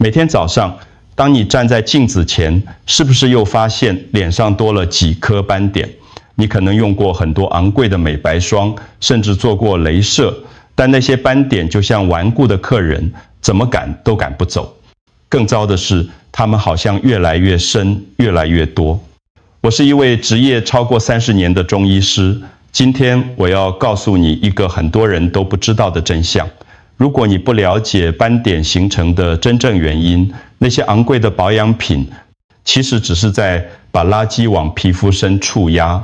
每天早上，当你站在镜子前，是不是又发现脸上多了几颗斑点？你可能用过很多昂贵的美白霜，甚至做过雷射，但那些斑点就像顽固的客人，怎么赶都赶不走。更糟的是，它们好像越来越深，越来越多。我是一位职业超过30年的中医师，今天我要告诉你一个很多人都不知道的真相。如果你不了解斑点形成的真正原因，那些昂贵的保养品其实只是在把垃圾往皮肤深处压。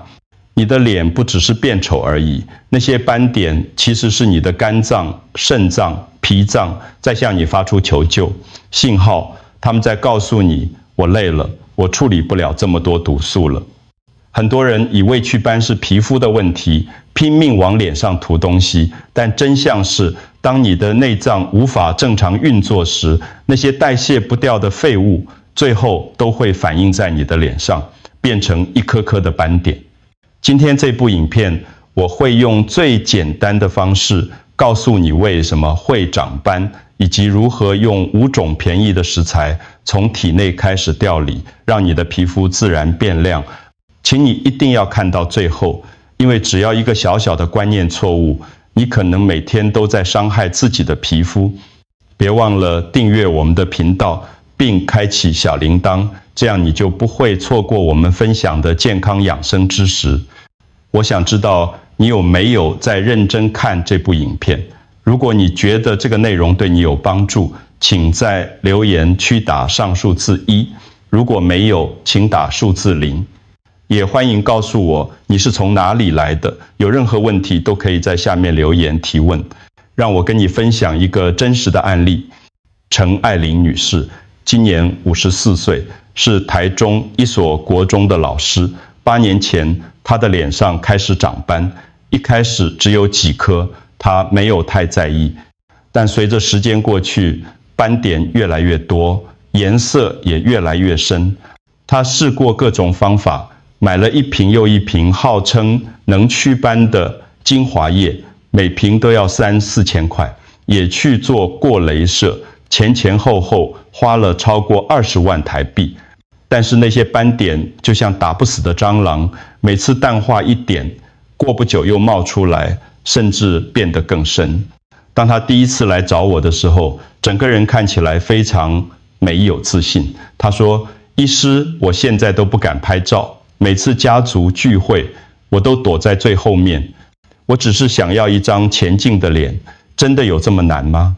你的脸不只是变丑而已，那些斑点其实是你的肝脏、肾脏、脾脏在向你发出求救信号，他们在告诉你，我累了，我处理不了这么多毒素了。很多人以为痂斑是皮肤的问题，拼命往脸上涂东西，但真相是，当你的内脏无法正常运作时，那些代谢不掉的废物，最后都会反映在你的脸上，变成一颗颗的斑点。今天这部影片，我会用最简单的方式告诉你为什么会长斑，以及如何用5种便宜的食材从体内开始调理，让你的皮肤自然变亮。请你一定要看到最后，因为只要一个小小的观念错误，你可能每天都在伤害自己的皮肤。别忘了订阅我们的频道，并开启小铃铛，这样你就不会错过我们分享的健康养生知识。我想知道你有没有在认真看这部影片。如果你觉得这个内容对你有帮助，请在留言区打上数字1，如果没有，请打数字0。也欢迎告诉我你是从哪里来的，有任何问题都可以在下面留言提问。让我跟你分享一个真实的案例。陈爱玲女士今年54岁，是台中一所国中的老师。8年前，她的脸上开始长斑，一开始只有几颗，她没有太在意。但随着时间过去，斑点越来越多，颜色也越来越深。她试过各种方法，买了一瓶又一瓶号称能祛斑的精华液，每瓶都要3-4千块，也去做过雷射，前后花了超过20万台币。但是那些斑点就像打不死的蟑螂，每次淡化一点，过不久又冒出来，甚至变得更深。当他第一次来找我的时候，整个人看起来非常没有自信。他说：医师，我现在都不敢拍照，每次家族聚会我都躲在最后面，我只是想要一张前进的脸，真的有这么难吗？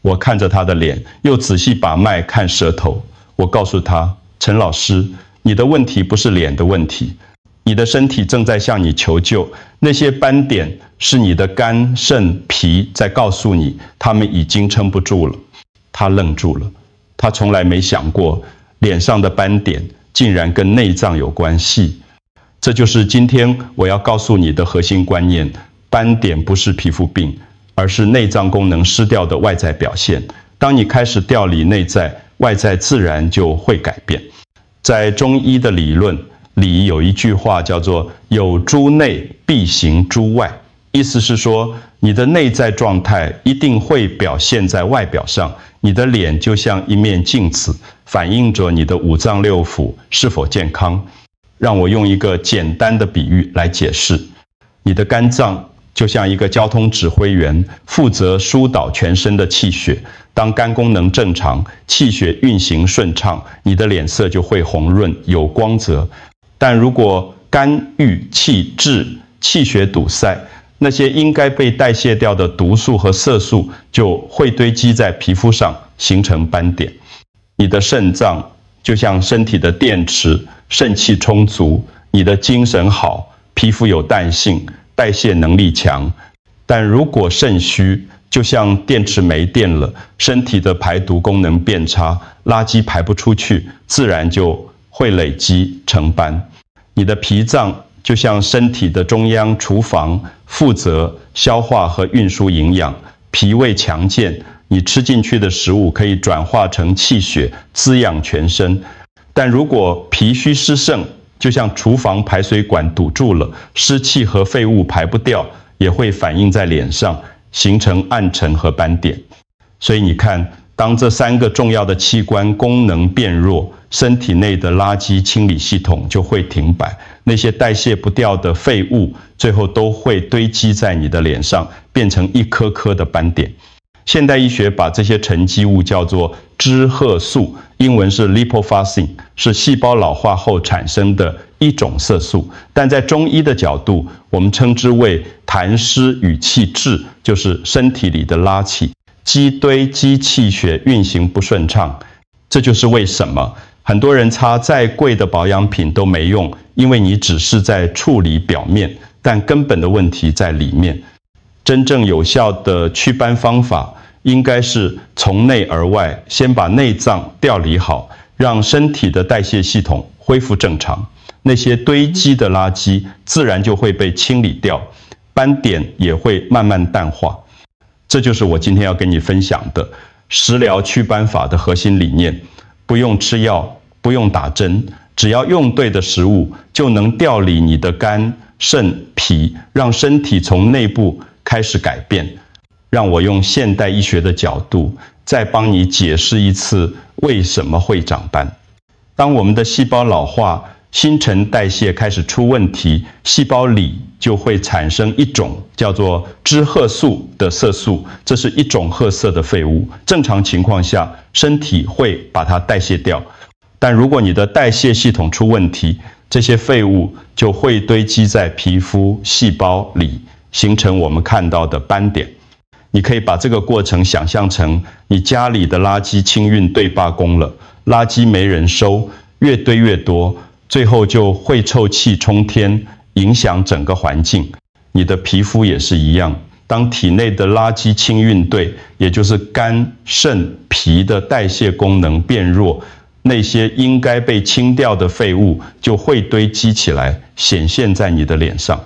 我看着他的脸，又仔细把脉看舌头，我告诉他：陈老师，你的问题不是脸的问题，你的身体正在向你求救，那些斑点是你的肝、肾、脾在告诉你，他们已经撑不住了。他愣住了，他从来没想过脸上的斑点竟然跟内脏有关系。这就是今天我要告诉你的核心观念：斑点不是皮肤病，而是内脏功能失调的外在表现。当你开始调理内在，外在自然就会改变。在中医的理论里有一句话叫做“有诸内，必行诸外”，意思是说，你的内在状态一定会表现在外表上。你的脸就像一面镜子，反映着你的5脏6腑是否健康。让我用一个简单的比喻来解释：你的肝脏就像一个交通指挥员，负责疏导全身的气血。当肝功能正常，气血运行顺畅，你的脸色就会红润有光泽。但如果肝郁气滞，气血堵塞，那些应该被代谢掉的毒素和色素就会堆积在皮肤上，形成斑点。你的肾脏就像身体的电池，肾气充足，你的精神好，皮肤有弹性，代谢能力强。但如果肾虚，就像电池没电了，身体的排毒功能变差，垃圾排不出去，自然就会累积成斑。你的脾脏就像身体的中央厨房，负责消化和运输营养。脾胃强健，你吃进去的食物可以转化成气血，滋养全身。但如果脾虚湿盛，就像厨房排水管堵住了，湿气和废物排不掉，也会反映在脸上，形成暗沉和斑点。所以你看，当这3个重要的器官功能变弱，身体内的垃圾清理系统就会停摆，那些代谢不掉的废物，最后都会堆积在你的脸上，变成一颗颗的斑点。现代医学把这些沉积物叫做脂褐素，英文是 lipofuscin， 是细胞老化后产生的一种色素。但在中医的角度，我们称之为痰湿与气滞，就是身体里的垃圾。积堆积气血运行不顺畅，这就是为什么很多人擦再贵的保养品都没用，因为你只是在处理表面，但根本的问题在里面。真正有效的祛斑方法应该是从内而外，先把内脏调理好，让身体的代谢系统恢复正常，那些堆积的垃圾自然就会被清理掉，斑点也会慢慢淡化。这就是我今天要跟你分享的食疗祛斑法的核心理念，不用吃药，不用打针，只要用对的食物，就能调理你的肝、肾、脾，让身体从内部开始改变。让我用现代医学的角度，再帮你解释一次为什么会长斑。当我们的细胞老化，新陈代谢开始出问题，细胞里就会产生一种叫做脂褐素的色素，这是一种褐色的废物。正常情况下，身体会把它代谢掉，但如果你的代谢系统出问题，这些废物就会堆积在皮肤细胞里，形成我们看到的斑点。你可以把这个过程想象成你家里的垃圾清运队罢工了，垃圾没人收，越堆越多，最后就秽臭气冲天，影响整个环境。你的皮肤也是一样，当体内的垃圾清运队，也就是肝、肾、脾的代谢功能变弱，那些应该被清掉的废物就会堆积起来，显现在你的脸上。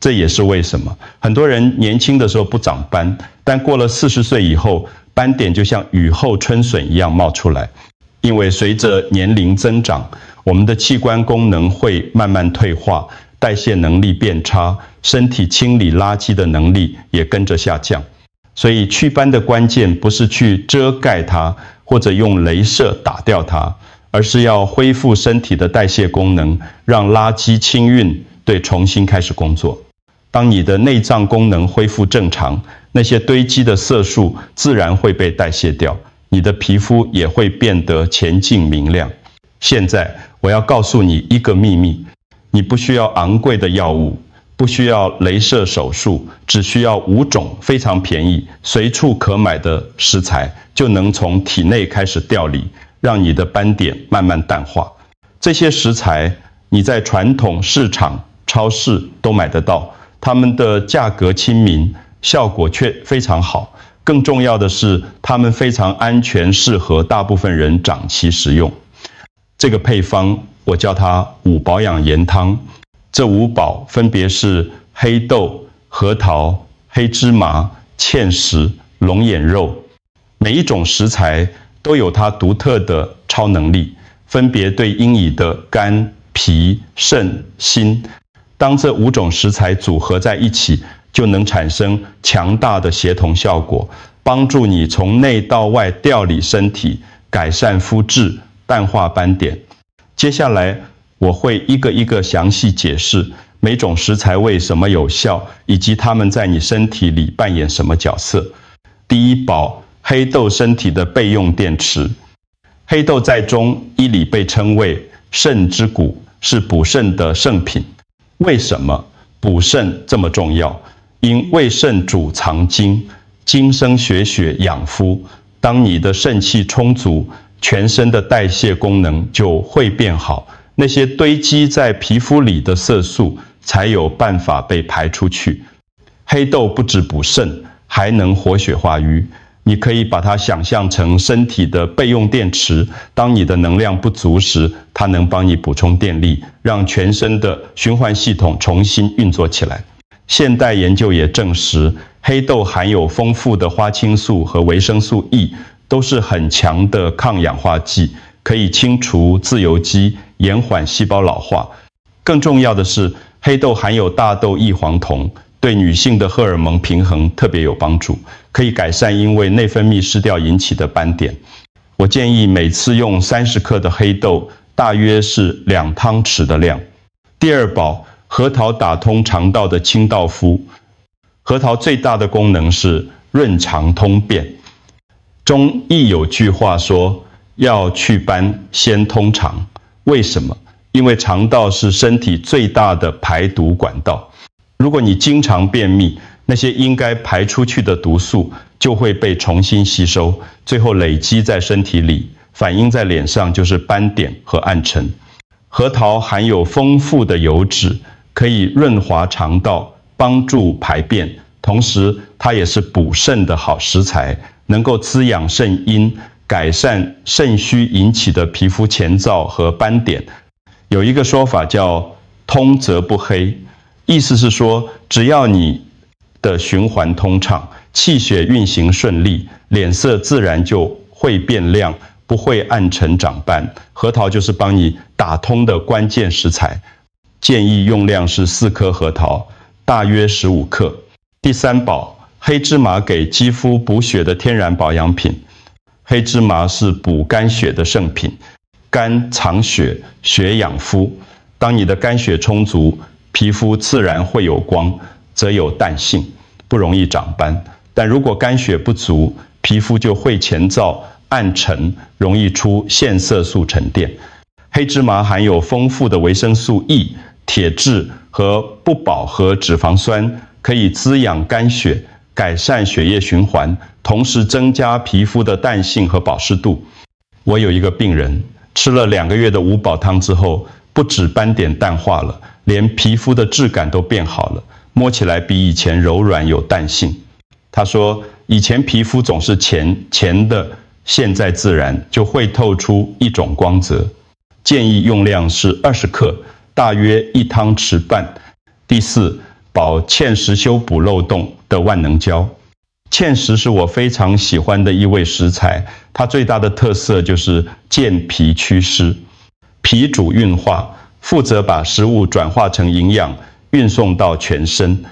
这也是为什么很多人年轻的时候不长斑，但过了40岁以后，斑点就像雨后春笋一样冒出来。因为随着年龄增长，我们的器官功能会慢慢退化，代谢能力变差，身体清理垃圾的能力也跟着下降。所以祛斑的关键不是去遮盖它，或者用镭射打掉它，而是要恢复身体的代谢功能，让垃圾清运对重新开始工作。当你的内脏功能恢复正常，那些堆积的色素自然会被代谢掉，你的皮肤也会变得前进明亮。现在我要告诉你一个秘密，你不需要昂贵的药物，不需要雷射手术，只需要5种非常便宜、随处可买的食材，就能从体内开始调理，让你的斑点慢慢淡化。这些食材你在传统市场、超市都买得到，它们的价格亲民，效果却非常好。更重要的是，它们非常安全，适合大部分人长期食用。这个配方我叫它5保养盐汤，这5宝分别是黑豆、核桃、黑芝麻、芡实、龙眼肉。每一种食材都有它独特的超能力，分别对应你的肝、脾、肾、心。当这5种食材组合在一起，就能产生强大的协同效果，帮助你从内到外调理身体，改善肤质，淡化斑点。接下来我会一个一个详细解释每种食材为什么有效，以及它们在你身体里扮演什么角色。第一宝，黑豆身体的备用电池。黑豆在中医里被称为肾之谷，是补肾的圣品。为什么补肾这么重要？因为肾主藏精，精生血养肤。当你的肾气充足，全身的代谢功能就会变好，那些堆积在皮肤里的色素才有办法被排出去。黑豆不只补肾，还能活血化瘀。你可以把它想象成身体的备用电池，当你的能量不足时，它能帮你补充电力，让全身的循环系统重新运作起来。现代研究也证实，黑豆含有丰富的花青素和维生素 E， 都是很强的抗氧化剂，可以清除自由基，延缓细胞老化。更重要的是，黑豆含有大豆异黄酮，对女性的荷尔蒙平衡特别有帮助，可以改善因为内分泌失调引起的斑点。我建议每次用30克的黑豆，大约是2汤匙的量。第二宝，核桃打通肠道的清道夫。核桃最大的功能是润肠通便。中医有句话说，要祛斑先通肠。为什么？因为肠道是身体最大的排毒管道。如果你经常便秘，那些应该排出去的毒素就会被重新吸收，最后累积在身体里，反映在脸上就是斑点和暗沉。核桃含有丰富的油脂，可以润滑肠道，帮助排便，同时它也是补肾的好食材，能够滋养肾阴，改善肾虚引起的皮肤前燥和斑点。有一个说法叫通则不黑，意思是说，只要你的循环通畅，气血运行顺利，脸色自然就会变亮，不会暗沉长斑。核桃就是帮你打通的关键食材，建议用量是4颗核桃，大约15克。第三宝，黑芝麻给肌肤补血的天然保养品。黑芝麻是补肝血的圣品，肝藏血，血养肤。当你的肝血充足，皮肤自然会有光，则有弹性，不容易长斑。但如果肝血不足，皮肤就会前燥、暗沉，容易出线色素沉淀。黑芝麻含有丰富的维生素 E、铁质和不饱和脂肪酸，可以滋养肝血，改善血液循环，同时增加皮肤的弹性和保湿度。我有一个病人，吃了2个月的5宝汤之后，不止斑点淡化了，连皮肤的质感都变好了，摸起来比以前柔软有弹性。他说，以前皮肤总是浅的，现在自然就会透出一种光泽。建议用量是20克，大约1汤匙半。第四宝，芡实修补漏洞的万能胶。芡实是我非常喜欢的一味食材，它最大的特色就是健脾祛湿。脾主运化，负责把食物转化成营养，运送到全身。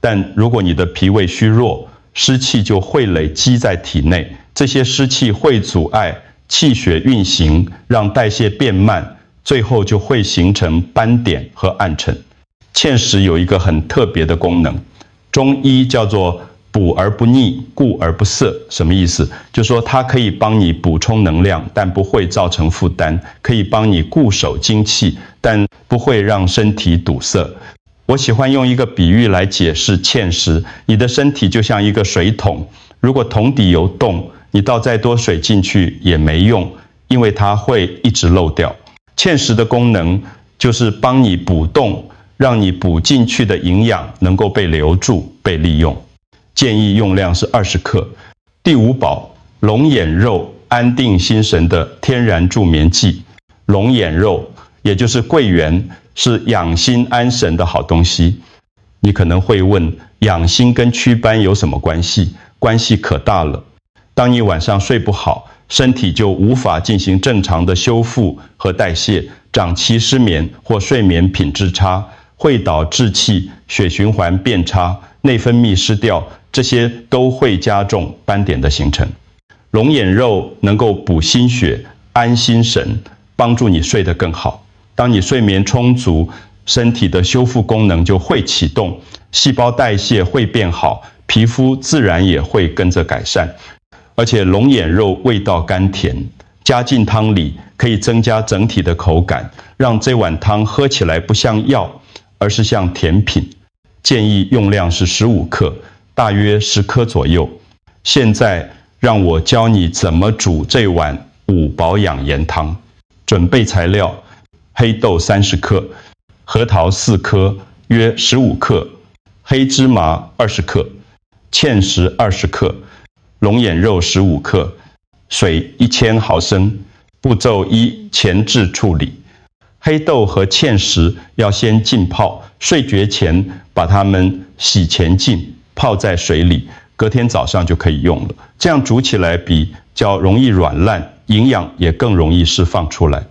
但如果你的脾胃虚弱，湿气就会累积在体内，这些湿气会阻碍气血运行，让代谢变慢，最后就会形成斑点和暗沉。芡实有一个很特别的功能，中医叫做补而不腻，固而不涩。什么意思？就是说它可以帮你补充能量，但不会造成负担；可以帮你固守精气，但不会让身体堵塞。我喜欢用一个比喻来解释芡实，你的身体就像一个水桶，如果桶底有洞，你倒再多水进去也没用，因为它会一直漏掉。芡实的功能就是帮你补洞，让你补进去的营养能够被留住、被利用。建议用量是20克。第五宝，龙眼肉，安定心神的天然助眠剂。龙眼肉，也就是桂圆，是养心安神的好东西。你可能会问，养心跟祛斑有什么关系？关系可大了。当你晚上睡不好，身体就无法进行正常的修复和代谢，长期失眠或睡眠品质差，会导致气血循环变差，内分泌失调，这些都会加重斑点的形成。龙眼肉能够补心血、安心神，帮助你睡得更好。当你睡眠充足，身体的修复功能就会启动，细胞代谢会变好，皮肤自然也会跟着改善。而且龙眼肉味道甘甜，加进汤里可以增加整体的口感，让这碗汤喝起来不像药，而是像甜品。建议用量是15克，大约10颗左右。现在让我教你怎么煮这碗5宝养颜汤。准备材料：黑豆30克，核桃4颗，约15克，黑芝麻20克，芡实20克，龙眼肉15克，水1000毫升。步骤1：前置处理。黑豆和芡实要先浸泡，睡觉前把它们洗前浸，泡在水里，隔天早上就可以用了。这样煮起来比较容易软烂，营养也更容易释放出来。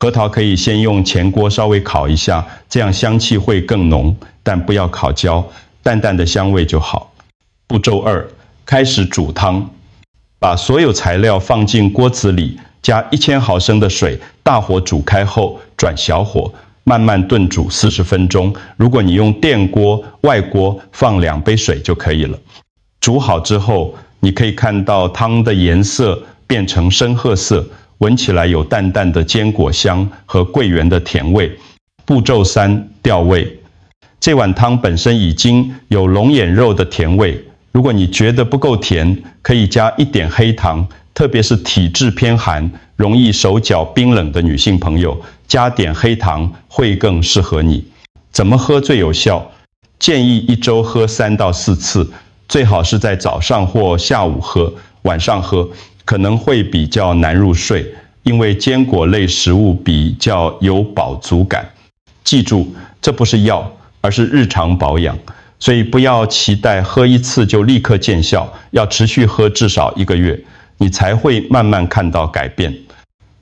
核桃可以先用前锅稍微烤一下，这样香气会更浓，但不要烤焦。淡淡的香味就好。步骤2，开始煮汤。把所有材料放进锅子里，加1000毫升的水，大火煮开后转小火，慢慢炖煮40分钟。如果你用电锅、外锅，放2杯水就可以了。煮好之后，你可以看到汤的颜色变成深褐色，闻起来有淡淡的坚果香和桂圆的甜味。步骤3，调味。这碗汤本身已经有龙眼肉的甜味，如果你觉得不够甜，可以加1点黑糖，特别是体质偏寒、容易手脚冰冷的女性朋友，加点黑糖会更适合你。怎么喝最有效？建议1周喝3到4次，最好是在早上或下午喝，晚上喝可能会比较难入睡，因为坚果类食物比较有饱足感。记住，这不是药，而是日常保养。所以不要期待喝1次就立刻见效，要持续喝至少1个月，你才会慢慢看到改变。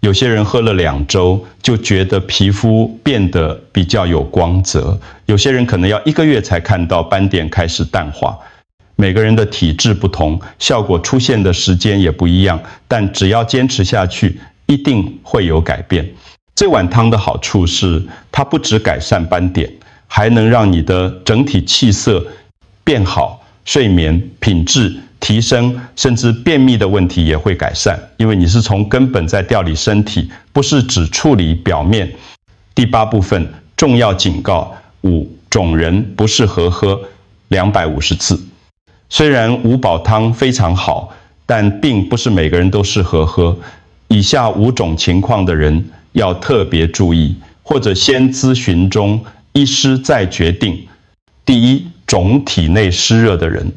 有些人喝了2周就觉得皮肤变得比较有光泽，有些人可能要1个月才看到斑点开始淡化。每个人的体质不同，效果出现的时间也不一样，但只要坚持下去，一定会有改变。这碗汤的好处是，它不只改善斑点，还能让你的整体气色变好，睡眠品质提升，甚至便秘的问题也会改善，因为你是从根本在调理身体，不是只处理表面。第8部分，重要警告：5种人不适合喝250次。虽然五宝汤非常好，但并不是每个人都适合喝。以下5种情况的人要特别注意，或者先咨询中医师再决定。第1，种体内湿热的人，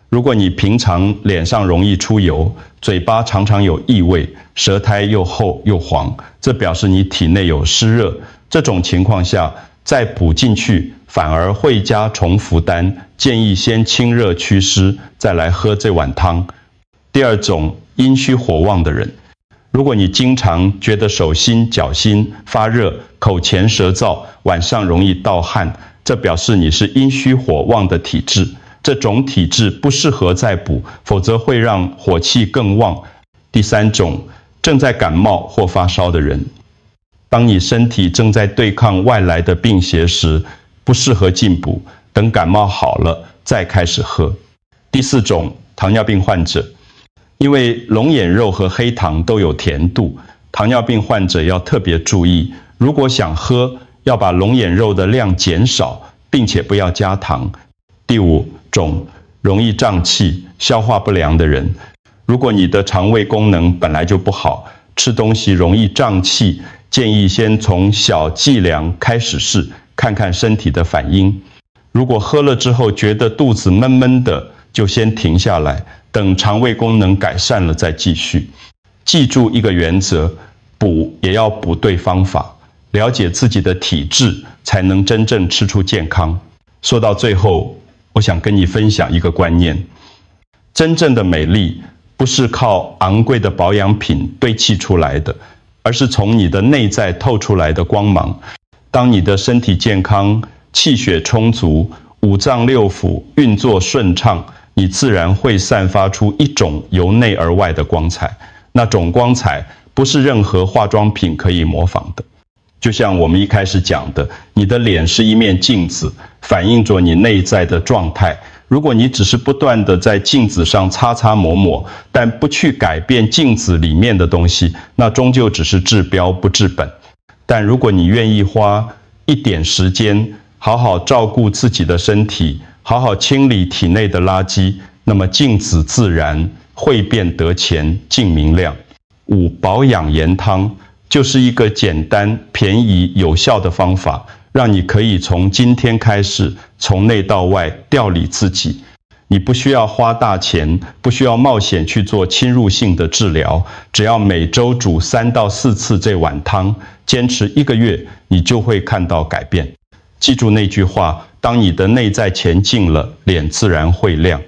如果你平常脸上容易出油，嘴巴常常有异味，舌苔又厚又黄，这表示你体内有湿热。这种情况下，再补进去反而会加重负担，建议先清热祛湿，再来喝这碗汤。第2种，阴虚火旺的人，如果你经常觉得手心、脚心发热、口乾舌燥，晚上容易盗汗，这表示你是阴虚火旺的体质。这种体质不适合再补，否则会让火气更旺。第3种，正在感冒或发烧的人，当你身体正在对抗外来的病邪时，不适合进补，等感冒好了再开始喝。第4种，糖尿病患者，因为龙眼肉和黑糖都有甜度，糖尿病患者要特别注意，如果想喝，要把龙眼肉的量减少，并且不要加糖。第5种，容易胀气、消化不良的人，如果你的肠胃功能本来就不好，吃东西容易胀气，建议先从小剂量开始试，看看身体的反应。如果喝了之后觉得肚子闷闷的，就先停下来，等肠胃功能改善了再继续。记住一个原则，补也要补对方法，了解自己的体质，才能真正吃出健康。说到最后，我想跟你分享一个观念，真正的美丽不是靠昂贵的保养品堆砌出来的，而是从你的内在透出来的光芒。当你的身体健康、气血充足、五脏六腑运作顺畅，你自然会散发出一种由内而外的光彩。那种光彩不是任何化妆品可以模仿的。就像我们一开始讲的，你的脸是一面镜子，反映着你内在的状态。如果你只是不断的在镜子上擦擦抹抹，但不去改变镜子里面的东西，那终究只是治标不治本。但如果你愿意花一点时间，好好照顾自己的身体，好好清理体内的垃圾，那么镜子自然会变得前净明亮。5保养盐汤就是一个简单、便宜、有效的方法，让你可以从今天开始，从内到外调理自己。你不需要花大钱，不需要冒险去做侵入性的治疗，只要每周煮3到4次这碗汤，坚持1个月，你就会看到改变。记住那句话，当你的内在前进了，脸自然会亮。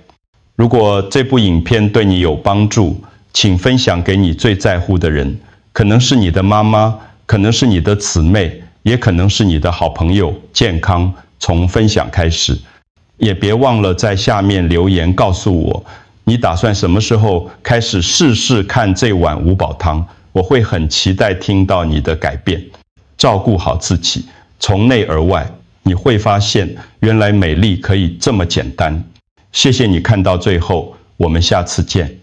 如果这部影片对你有帮助，请分享给你最在乎的人，可能是你的妈妈，可能是你的姊妹，也可能是你的好朋友。健康从分享开始。也别忘了在下面留言告诉我，你打算什么时候开始试试看这碗五宝汤？我会很期待听到你的改变。照顾好自己，从内而外，你会发现原来美丽可以这么简单。谢谢你看到最后，我们下次见。